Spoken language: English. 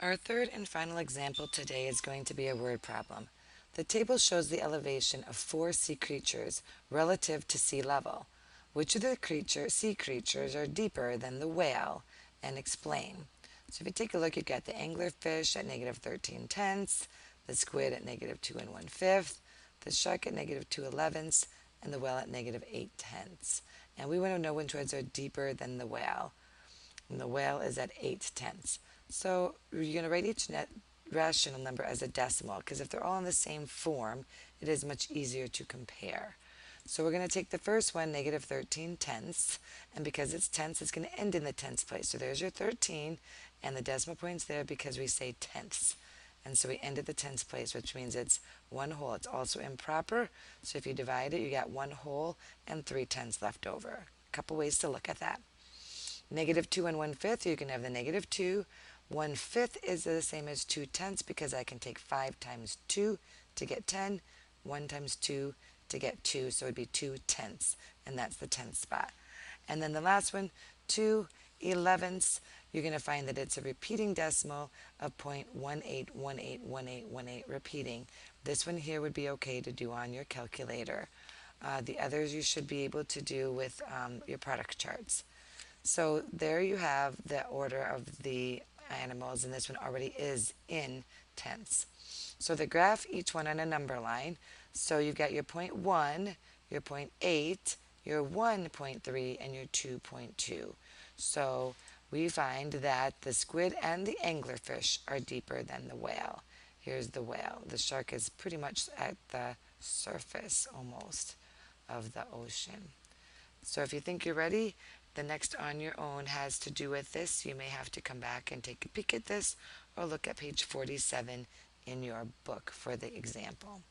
Our third and final example today is going to be a word problem. The table shows the elevation of four sea creatures relative to sea level. Which of the sea creatures are deeper than the whale? And explain. So if you take a look, you've got the anglerfish at negative 13 tenths, the squid at negative 2 and 1/5, the shark at negative 2 elevenths, and the whale at negative 8 tenths. And we want to know which ones are deeper than the whale. And the whale is at 8 tenths. So you're going to write each rational number as a decimal because if they're all in the same form, it is much easier to compare. So we're going to take the first one, negative 13 tenths, and because it's tenths, it's going to end in the tenths place. So there's your 13, and the decimal point's there because we say tenths. And so we end at the tenths place, which means it's one whole. It's also improper, so if you divide it, you got one whole and 3 tenths left over. A couple ways to look at that. Negative 2 and 1/5, you can have the negative 2. 1/5 is the same as 2 tenths because I can take 5 times 2 to get 10, 1 times 2 to get 2, so it would be 2 tenths, and that's the tenth spot. And then the last one, 2 elevenths, you're going to find that it's a repeating decimal of 0.18181818 repeating. This one here would be okay to do on your calculator. The others you should be able to do with your product charts. So there you have the order of the animals, and this one already is in tenths. So the graph, each one on a number line. So you've got your 0.1, your 0.8, your 1.3, and your 2.2. So we find that the squid and the anglerfish are deeper than the whale. Here's the whale. The shark is pretty much at the surface almost of the ocean. So if you think you're ready, the next on your own has to do with this. You may have to come back and take a peek at this or look at page 47 in your book for the example.